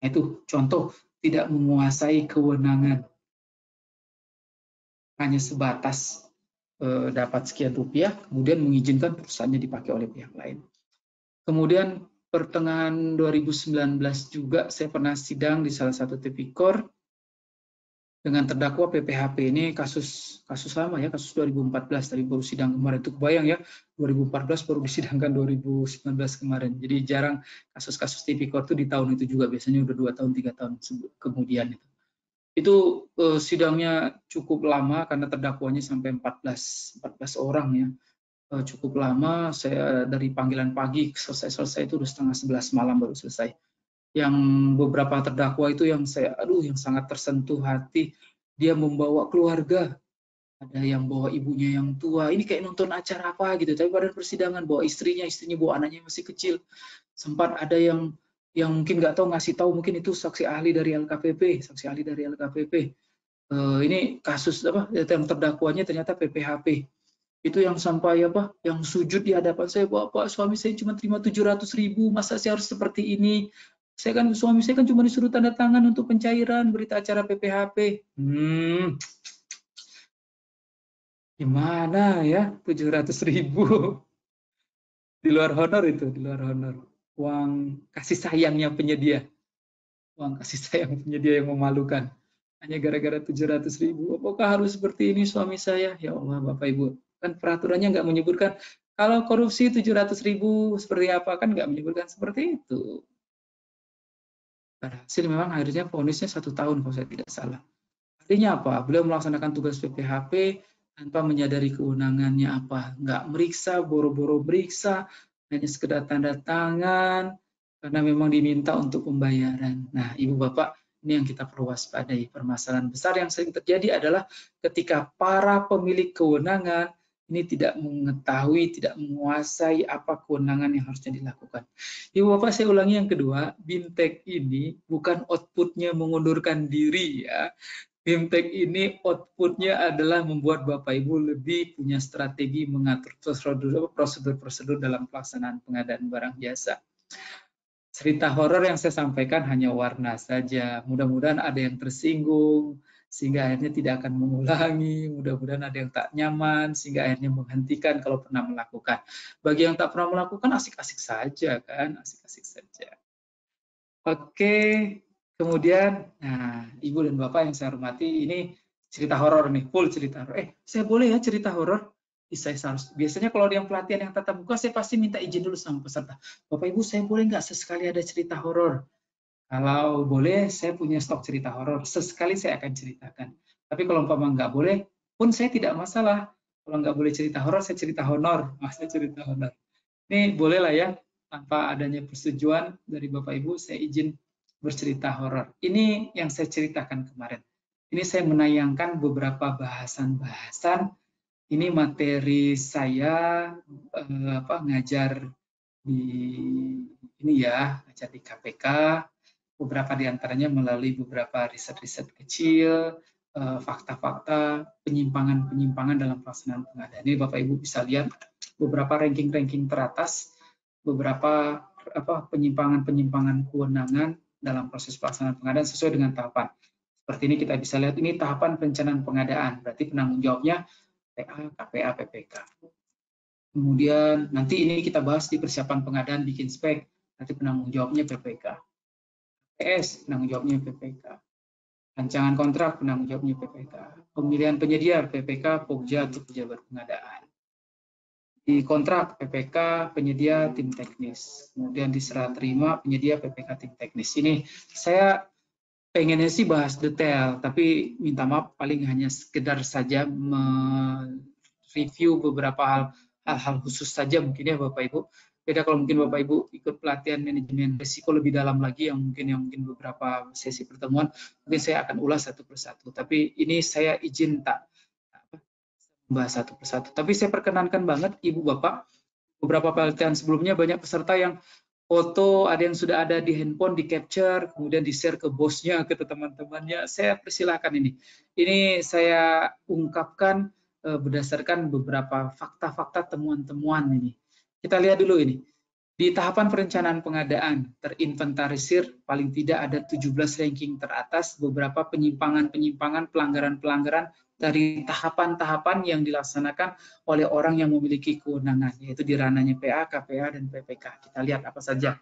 Itu contoh tidak menguasai kewenangan, hanya sebatas dapat sekian rupiah, kemudian mengizinkan perusahaannya dipakai oleh pihak lain. Kemudian pertengahan 2019 juga saya pernah sidang di salah satu tipikor dengan terdakwa PPHP. Ini kasus lama ya, kasus 2014 tadi baru sidang kemarin. Itu kebayang ya, 2014 baru disidangkan 2019 kemarin. Jadi jarang kasus-kasus tipikor itu di tahun itu juga, biasanya udah 2 tahun 3 tahun kemudian itu. Itu sidangnya cukup lama karena terdakwanya sampai 14 orang ya. Cukup lama, saya dari panggilan pagi selesai itu udah setengah 11 malam baru selesai. Yang beberapa terdakwa itu yang yang sangat tersentuh hati, dia membawa keluarga. Ada yang bawa ibunya yang tua, ini kayak nonton acara apa gitu, tapi pada persidangan bawa istrinya bawa anaknya masih kecil. Sempat ada yang mungkin nggak tahu, ngasih tahu mungkin itu saksi ahli dari LKPP. Ini kasus yang terdakwanya ternyata PPHP. Itu yang sampai yang sujud di hadapan saya, Bapak suami saya cuma terima 700.000, masa saya harus seperti ini? Suami saya kan cuma disuruh tanda tangan untuk pencairan berita acara PPHP. Gimana ya 700.000? Di luar honor itu, di luar honor. Uang kasih sayangnya penyedia. Uang kasih sayang punya dia yang memalukan. Hanya gara-gara 700.000. Apakah harus seperti ini suami saya? Ya Allah, Bapak Ibu. Kan peraturannya nggak menyebutkan kalau korupsi 700.000 seperti apa, kan nggak menyebutkan seperti itu. Hasil memang akhirnya vonisnya 1 tahun kalau saya tidak salah. Artinya apa? Beliau melaksanakan tugas PPHP tanpa menyadari kewenangannya apa. Nggak meriksa, boro-boro meriksa, hanya sekedar tanda tangan, karena memang diminta untuk pembayaran. Nah, Ibu Bapak, ini yang kita perlu waspadai. Permasalahan besar yang sering terjadi adalah ketika para pemilik kewenangan ini tidak mengetahui, tidak menguasai apa kewenangan yang harusnya dilakukan. Ibu Bapak, saya ulangi yang kedua, BIMTEK ini bukan outputnya mengundurkan diri ya. BIMTEK ini outputnya adalah membuat Bapak Ibu lebih punya strategi mengatur prosedur-prosedur dalam pelaksanaan pengadaan barang jasa. Cerita horor yang saya sampaikan hanya warna saja. Mudah-mudahan ada yang tersinggung, sehingga akhirnya tidak akan mengulangi. Mudah-mudahan ada yang tak nyaman, sehingga akhirnya menghentikan kalau pernah melakukan. Bagi yang tak pernah melakukan, asik-asik saja kan, asik-asik saja. Oke, kemudian, nah Ibu dan Bapak yang saya hormati, ini cerita horor nih, full cerita horor. Saya boleh ya cerita horor? Biasanya kalau yang pelatihan yang tatap muka, saya pasti minta izin dulu sama peserta. Bapak Ibu, saya boleh nggak sesekali ada cerita horor? Kalau boleh, saya punya stok cerita horor. Sesekali saya akan ceritakan. Tapi kalau umpama nggak boleh, pun saya tidak masalah. Kalau nggak boleh cerita horor, saya cerita honor. Saya cerita honor. Ini boleh lah ya, tanpa adanya persetujuan dari Bapak Ibu, saya izin bercerita horor. Ini yang saya ceritakan kemarin. Ini saya menayangkan beberapa bahasan-bahasan. Ini materi saya ngajar di ini ya, ngajar di KPK. Beberapa diantaranya melalui beberapa riset-riset kecil, fakta-fakta, penyimpangan-penyimpangan dalam pelaksanaan pengadaan. Ini Bapak Ibu bisa lihat beberapa ranking-ranking teratas, beberapa penyimpangan-penyimpangan kewenangan dalam proses pelaksanaan pengadaan sesuai dengan tahapan. Seperti ini kita bisa lihat, ini tahapan perencanaan pengadaan, berarti penanggung jawabnya PA, KPA, PPK. Kemudian nanti ini kita bahas di persiapan pengadaan bikin spek, nanti penanggung jawabnya PPK. PS, penanggung jawabnya PPK. Rancangan kontrak, penanggung jawabnya PPK. Pemilihan penyedia, PPK, Pokja, atau pejabat pengadaan. Di kontrak, PPK, penyedia, tim teknis. Kemudian di serah terima, penyedia, PPK, tim teknis. Ini saya pengennya sih bahas detail, tapi minta maaf paling hanya sekedar saja mereview beberapa hal-hal khusus saja mungkin ya Bapak Ibu. Beda kalau mungkin Bapak Ibu ikut pelatihan manajemen risiko lebih dalam lagi yang mungkin beberapa sesi pertemuan, mungkin saya akan ulas satu persatu. Tapi ini saya izin tak membahas satu persatu. Tapi saya perkenankan banget Ibu Bapak, beberapa pelatihan sebelumnya banyak peserta yang foto ada yang sudah ada di handphone, di capture, kemudian di share ke bosnya, ke teman-temannya. Saya persilahkan ini. Ini saya ungkapkan berdasarkan beberapa fakta-fakta temuan-temuan ini. Kita lihat dulu ini. Di tahapan perencanaan pengadaan, terinventarisir paling tidak ada 17 ranking teratas, beberapa penyimpangan-penyimpangan, pelanggaran-pelanggaran dari tahapan-tahapan yang dilaksanakan oleh orang yang memiliki kewenangan, yaitu di ranahnya PA, KPA, dan PPK. Kita lihat apa saja.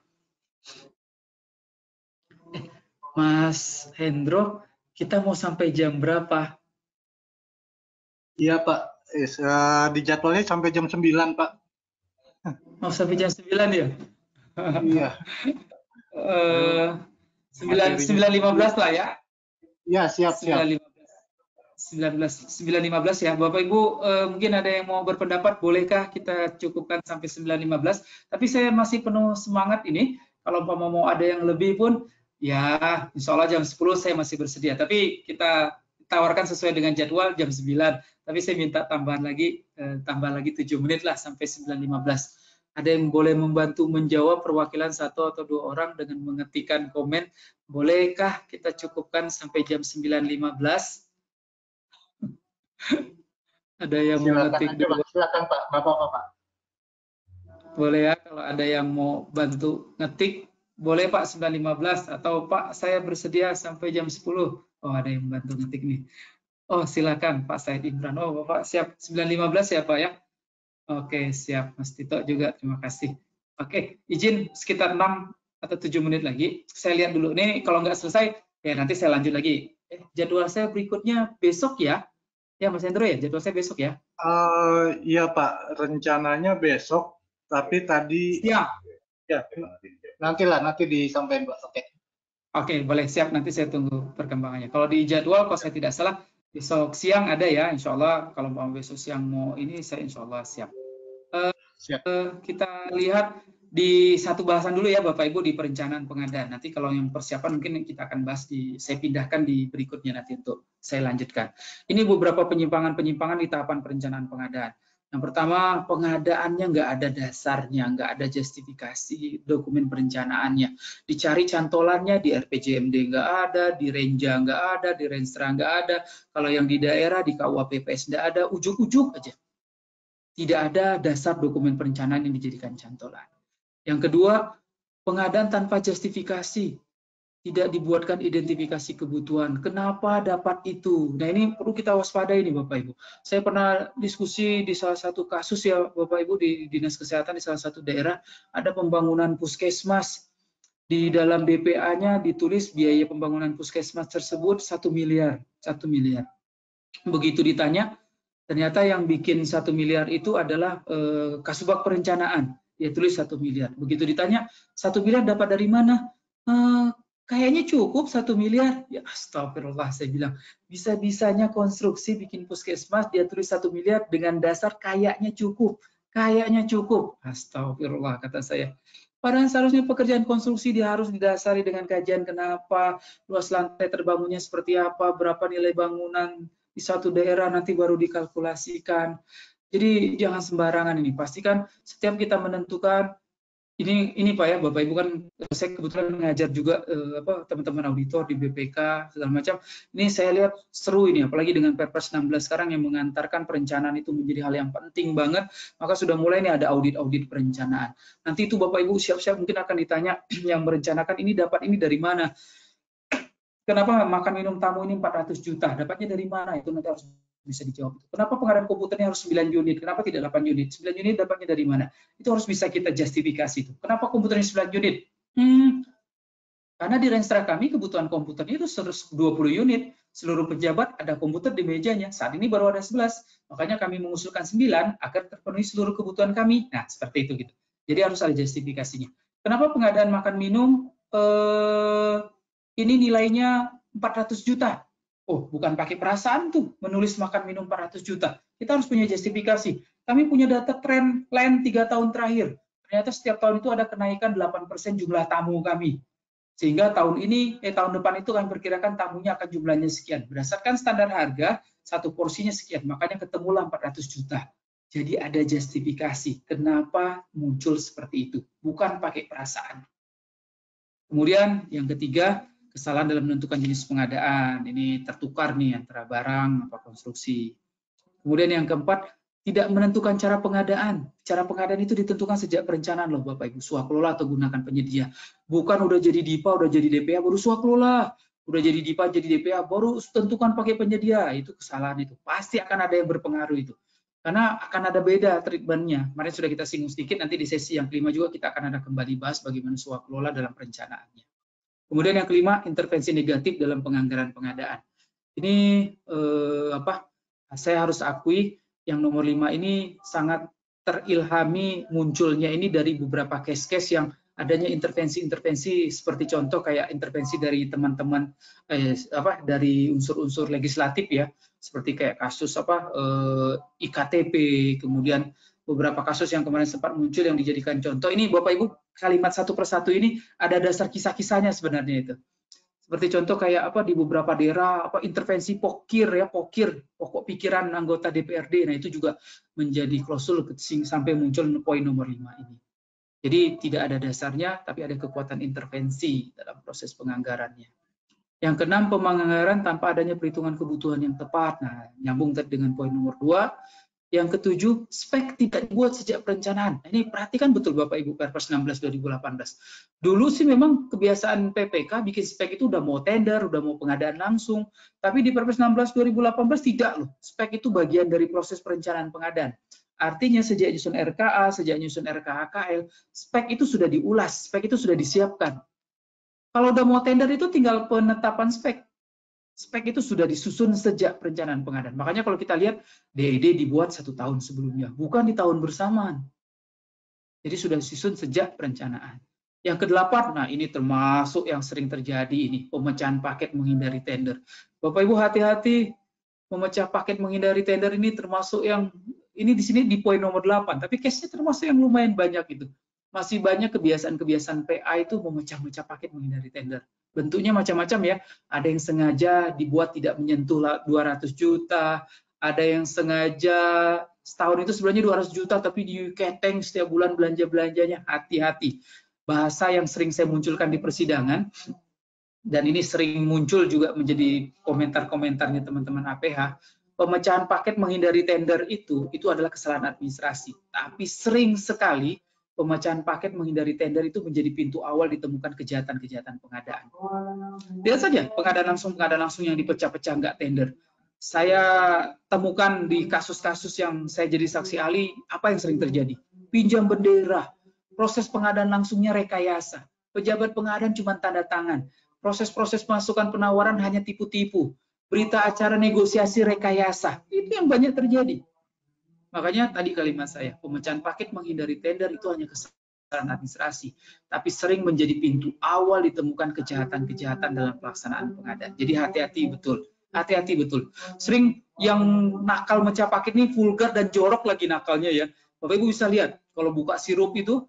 Mas Hendro, kita mau sampai jam berapa? Iya Pak, di jadwalnya sampai jam 9 Pak. Mau sampai jam 9 ya? Iya. 9.15 lah ya? Iya, siap. 9.15 ya. Bapak Ibu mungkin ada yang mau berpendapat, bolehkah kita cukupkan sampai 9.15? Tapi saya masih penuh semangat ini. Kalau mau ada yang lebih pun, ya insya Allah jam 10 saya masih bersedia. Tapi kita tawarkan sesuai dengan jadwal jam 9. Tapi saya minta tambah lagi 7 menit lah sampai 9.15. Ada yang boleh membantu menjawab perwakilan 1 atau 2 orang dengan mengetikkan komen. Bolehkah kita cukupkan sampai jam 9.15? Ada yang mau ngetik dulu. Silakan Pak, Bapak. Boleh ya, kalau ada yang mau bantu ngetik, boleh Pak 9.15 atau Pak saya bersedia sampai jam 10. Oh, ada yang bantu ngetik nih. Oh, silakan Pak Said Imran. Oh, Bapak siap 9.15 ya Pak ya? Oke, siap. Mas Tito juga terima kasih. Oke, izin sekitar 6 atau 7 menit lagi. Saya lihat dulu. Ini kalau nggak selesai, ya nanti saya lanjut lagi. Jadwal saya berikutnya besok ya. Ya Mas Hendro ya, jadwal saya besok ya. Iya Pak, rencananya besok, tapi tadi Siang. ya nanti disampaikan Pak. Oke. Oke, boleh, siap. Nanti saya tunggu perkembangannya. Kalau di jadwal, kalau saya tidak salah, besok siang ada ya, insya Allah. Kalau mau besok siang mau ini, saya insya Allah siap. Siap. Kita lihat di satu bahasan dulu ya Bapak Ibu di perencanaan pengadaan. Nanti kalau yang persiapan mungkin kita akan bahas saya pindahkan di berikutnya nanti untuk saya lanjutkan. Ini beberapa penyimpangan-penyimpangan di tahapan perencanaan pengadaan. Yang pertama, pengadaannya nggak ada dasarnya, nggak ada justifikasi dokumen perencanaannya. Dicari cantolannya di RPJMD nggak ada, di Renja nggak ada, di Renstra nggak ada. Kalau yang di daerah, di KUA-PPS nggak ada, ujuk-ujuk aja. Tidak ada dasar dokumen perencanaan yang dijadikan cantolan. Yang kedua, pengadaan tanpa justifikasi. Tidak dibuatkan identifikasi kebutuhan. Kenapa dapat itu? Nah ini perlu kita waspadai nih Bapak Ibu. Saya pernah diskusi di salah satu kasus ya Bapak Ibu di Dinas Kesehatan di salah satu daerah. Ada pembangunan puskesmas. Di dalam BPA-nya ditulis biaya pembangunan puskesmas tersebut 1 miliar. 1 miliar. Begitu ditanya, ternyata yang bikin 1 miliar itu adalah Kasubag Perencanaan. Dia tulis 1 miliar. Begitu ditanya, 1 miliar dapat dari mana? Kayaknya cukup 1 miliar. Ya astagfirullah, saya bilang. Bisa-bisanya konstruksi bikin puskesmas, dia tulis 1 miliar dengan dasar kayaknya cukup. Kayaknya cukup. Astagfirullah, kata saya. Padahal seharusnya pekerjaan konstruksi dia harus didasari dengan kajian kenapa, luas lantai terbangunnya seperti apa, berapa nilai bangunan di satu daerah nanti baru dikalkulasikan. Jadi jangan sembarangan ini. Pastikan setiap kita menentukan ini Pak ya, Bapak Ibu kan saya kebetulan mengajar juga teman-teman auditor di BPK segala macam. Ini saya lihat seru ini, apalagi dengan Perpres 16 sekarang yang mengantarkan perencanaan itu menjadi hal yang penting banget. Maka sudah mulai nih ada audit-audit perencanaan. Nanti itu Bapak Ibu siap-siap mungkin akan ditanya yang merencanakan ini dapat ini dari mana? Kenapa makan minum tamu ini 400 juta? Dapatnya dari mana? Itu nanti harus bisa dijawab. Kenapa pengadaan komputernya harus 9 unit? Kenapa tidak 8 unit? 9 unit dapatnya dari mana? Itu harus bisa kita justifikasi itu. Kenapa komputernya 9 unit? Karena di Renstra kami kebutuhan komputernya itu 120 unit. Seluruh pejabat ada komputer di mejanya. Saat ini baru ada 11. Makanya kami mengusulkan 9 agar terpenuhi seluruh kebutuhan kami. Nah, seperti itu gitu. Jadi harus ada justifikasinya. Kenapa pengadaan makan minum ini nilainya 400 juta? Oh, bukan pakai perasaan tuh menulis makan minum 400 juta. Kita harus punya justifikasi. Kami punya data tren land 3 tahun terakhir. Ternyata setiap tahun itu ada kenaikan 8% jumlah tamu kami. Sehingga tahun depan itu kami perkirakan tamunya akan jumlahnya sekian. Berdasarkan standar harga, satu porsinya sekian. Makanya ketemulah 400 juta. Jadi ada justifikasi. Kenapa muncul seperti itu? Bukan pakai perasaan. Kemudian yang ketiga, kesalahan dalam menentukan jenis pengadaan. Ini tertukar nih antara barang apa konstruksi. Kemudian yang keempat, tidak menentukan cara pengadaan. Cara pengadaan itu ditentukan sejak perencanaan loh Bapak Ibu. Swakelola atau gunakan penyedia. Bukan udah jadi DIPA, udah jadi DPA, baru swakelola. Udah jadi DIPA, jadi DPA, baru tentukan pakai penyedia. Itu kesalahan itu. Pasti akan ada yang berpengaruh itu. Karena akan ada beda treatment-nya. Kemarin sudah kita singgung sedikit, nanti di sesi yang kelima juga kita akan ada kembali bahas bagaimana swakelola dalam perencanaannya. Kemudian yang kelima, intervensi negatif dalam penganggaran pengadaan. Ini saya harus akui yang nomor 5 ini sangat terilhami munculnya ini dari beberapa case-case yang adanya intervensi-intervensi seperti contoh kayak intervensi dari teman-teman dari unsur-unsur legislatif ya, seperti kayak kasus IKTP, kemudian beberapa kasus yang kemarin sempat muncul yang dijadikan contoh. Ini Bapak Ibu kalimat satu persatu ini ada dasar kisah-kisahnya sebenarnya itu. Seperti contoh kayak di beberapa daerah intervensi pokok pikiran anggota DPRD. Nah, itu juga menjadi klausul sampai muncul poin nomor 5 ini. Jadi tidak ada dasarnya tapi ada kekuatan intervensi dalam proses penganggarannya. Yang keenam, penganggaran tanpa adanya perhitungan kebutuhan yang tepat. Nah, nyambung dengan poin nomor 2. Yang ketujuh, spek tidak dibuat sejak perencanaan. Ini perhatikan betul Bapak Ibu Perpres 16 2018. Dulu sih memang kebiasaan PPK bikin spek itu udah mau tender, udah mau pengadaan langsung. Tapi di Perpres 16 2018 tidak loh. Spek itu bagian dari proses perencanaan pengadaan. Artinya sejak nyusun RKA, sejak nyusun RKHKL, spek itu sudah diulas, spek itu sudah disiapkan. Kalau udah mau tender itu tinggal penetapan spek. Spek itu sudah disusun sejak perencanaan pengadaan. Makanya kalau kita lihat DED dibuat 1 tahun sebelumnya, bukan di tahun bersamaan. Jadi sudah disusun sejak perencanaan. Yang ke-8, nah ini termasuk yang sering terjadi ini, pemecahan paket menghindari tender. Bapak Ibu hati-hati, memecah paket menghindari tender ini termasuk yang, ini di sini di poin nomor 8, tapi case-nya termasuk yang lumayan banyak itu. Masih banyak kebiasaan-kebiasaan PA itu memecah-mecah paket menghindari tender. Bentuknya macam-macam ya, ada yang sengaja dibuat tidak menyentuh 200 juta, ada yang sengaja setahun itu sebenarnya 200 juta tapi diketeng setiap bulan belanja-belanjanya. Hati-hati. Bahasa yang sering saya munculkan di persidangan, dan ini sering muncul juga menjadi komentar-komentarnya teman-teman APH, pemecahan paket menghindari tender itu adalah kesalahan administrasi. Tapi sering sekali pemecahan paket menghindari tender itu menjadi pintu awal ditemukan kejahatan-kejahatan pengadaan. Lihat saja pengadaan langsung yang dipecah-pecah nggak tender. Saya temukan di kasus-kasus yang saya jadi saksi ahli, apa yang sering terjadi? Pinjam bendera, proses pengadaan langsungnya rekayasa, pejabat pengadaan cuma tanda tangan, proses-proses masukan penawaran hanya tipu-tipu, berita acara negosiasi rekayasa, itu yang banyak terjadi. Makanya tadi kalimat saya, pemecahan paket menghindari tender itu hanya kesalahan administrasi, tapi sering menjadi pintu awal ditemukan kejahatan-kejahatan dalam pelaksanaan pengadaan. Jadi hati-hati betul. Hati-hati betul. Sering yang nakal mecah paket ini vulgar dan jorok lagi nakalnya ya. Bapak Ibu bisa lihat, kalau buka sirup itu,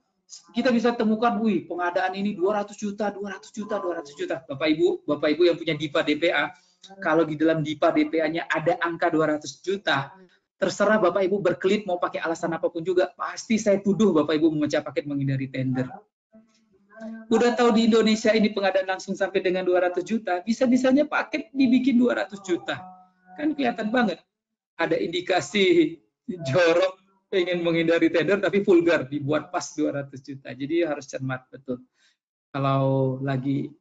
kita bisa temukan, wih pengadaan ini 200 juta, 200 juta, 200 juta. Bapak Ibu yang punya DIPA DPA, kalau di dalam DIPA DPA-nya ada angka 200 juta, terserah Bapak Ibu berkelit mau pakai alasan apapun juga, pasti saya tuduh Bapak Ibu memecah paket menghindari tender. Udah tahu di Indonesia ini pengadaan langsung sampai dengan 200 juta, bisa-bisanya paket dibikin 200 juta. Kan kelihatan banget. Ada indikasi jorok, pengen menghindari tender, tapi vulgar, dibuat pas 200 juta. Jadi harus cermat, betul. Kalau lagi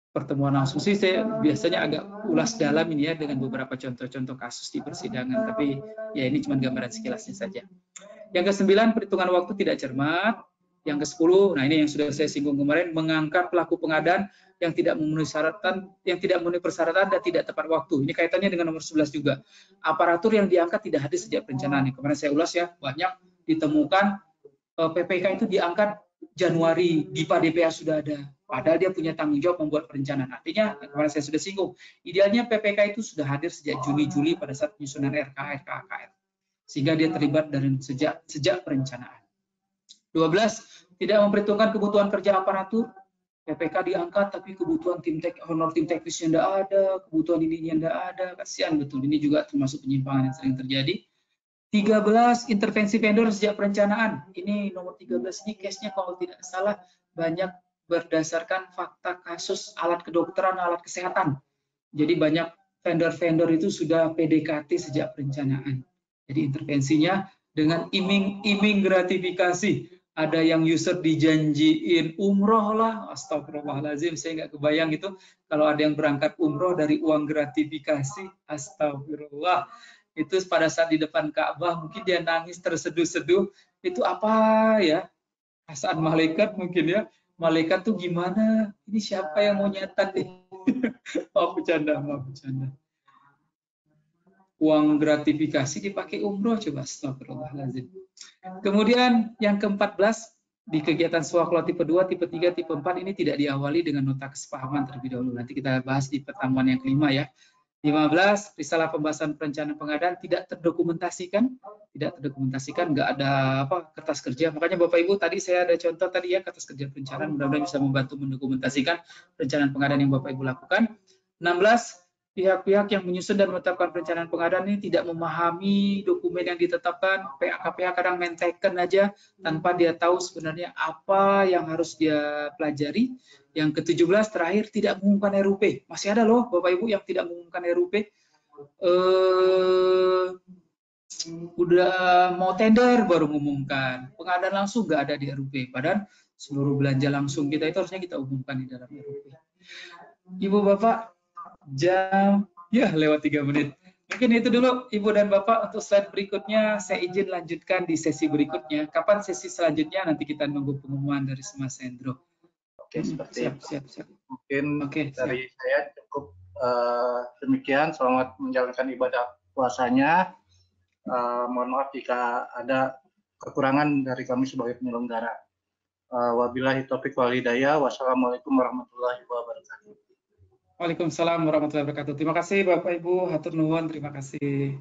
pertemuan langsung sih, saya biasanya agak ulas dalam ini ya, dengan beberapa contoh-contoh kasus di persidangan. Tapi ya ini cuma gambaran sekilasnya saja. Yang ke-9, perhitungan waktu tidak cermat. Yang ke-10, nah ini yang sudah saya singgung kemarin, mengangkat pelaku pengadaan yang tidak memenuhi persyaratan dan tidak tepat waktu. Ini kaitannya dengan nomor 11 juga. Aparatur yang diangkat tidak hadir sejak perencanaan. Kemarin saya ulas ya, banyak ditemukan PPK itu diangkat Januari, DIPA DPA sudah ada. Padahal dia punya tanggung jawab membuat perencanaan. Artinya, kemarin saya sudah singgung, idealnya PPK itu sudah hadir sejak Juni-Juli pada saat penyusunan RKA-RKKL. Sehingga dia terlibat dari sejak perencanaan. 12, tidak memperhitungkan kebutuhan kerja aparatur. PPK diangkat tapi kebutuhan honor tim teknisnya tidak ada, kebutuhan ininya tidak ada. Kasihan betul, ini juga termasuk penyimpangan yang sering terjadi. 13, intervensi vendor sejak perencanaan. Ini nomor 13 ini case-nya kalau tidak salah banyak berdasarkan fakta kasus alat kedokteran, alat kesehatan. Jadi banyak vendor-vendor itu sudah PDKT sejak perencanaan. Jadi intervensinya dengan iming-iming gratifikasi. Ada yang user dijanjiin umroh lah, astagfirullahaladzim, saya nggak kebayang itu kalau ada yang berangkat umroh dari uang gratifikasi, astagfirullah. Itu pada saat di depan Ka'bah mungkin dia nangis terseduh-seduh, itu apa ya, perasaan malaikat mungkin ya, malaikat tuh gimana, ini siapa yang mau nyatat nih. Maaf bercanda. Uang gratifikasi dipakai umroh, coba, astagfirullahaladzim. Kemudian yang ke-14, di kegiatan swaklo tipe 2, tipe 3, tipe 4 ini tidak diawali dengan nota kesepahaman terlebih dahulu. Nanti kita bahas di pertemuan yang kelima ya. 15, risalah pembahasan perencanaan pengadaan tidak terdokumentasikan, nggak ada kertas kerja. Makanya Bapak Ibu tadi saya ada contoh tadi ya, kertas kerja perencanaan, mudah-mudahan bisa membantu mendokumentasikan perencanaan pengadaan yang Bapak Ibu lakukan. 16, pihak-pihak yang menyusun dan menetapkan perencanaan pengadaan ini tidak memahami dokumen yang ditetapkan. PH kadang menteken aja tanpa dia tahu sebenarnya apa yang harus dia pelajari. Yang ke-17 terakhir tidak mengumumkan RUP. Masih ada loh Bapak Ibu yang tidak mengumumkan RUP. Udah mau tender baru mengumumkan. Pengadaan langsung nggak ada di RUP. Padahal seluruh belanja langsung kita itu harusnya kita umumkan di dalam RUP. Ibu Bapak, jam ya lewat 3 menit. Mungkin itu dulu Ibu dan Bapak. Untuk slide berikutnya saya izin lanjutkan di sesi berikutnya. Kapan sesi selanjutnya nanti kita nunggu pengumuman dari Mas Hendro. Oke, seperti itu. Siap. Mungkin Oke, dari saya cukup demikian. Selamat menjalankan ibadah puasanya. Mohon maaf jika ada kekurangan dari kami sebagai penyelenggara. Wabillahi taufiq wal hidayah. Wassalamualaikum warahmatullahi wabarakatuh. Waalaikumsalam warahmatullahi wabarakatuh. Terima kasih Bapak Ibu, hatur nuhun, terima kasih.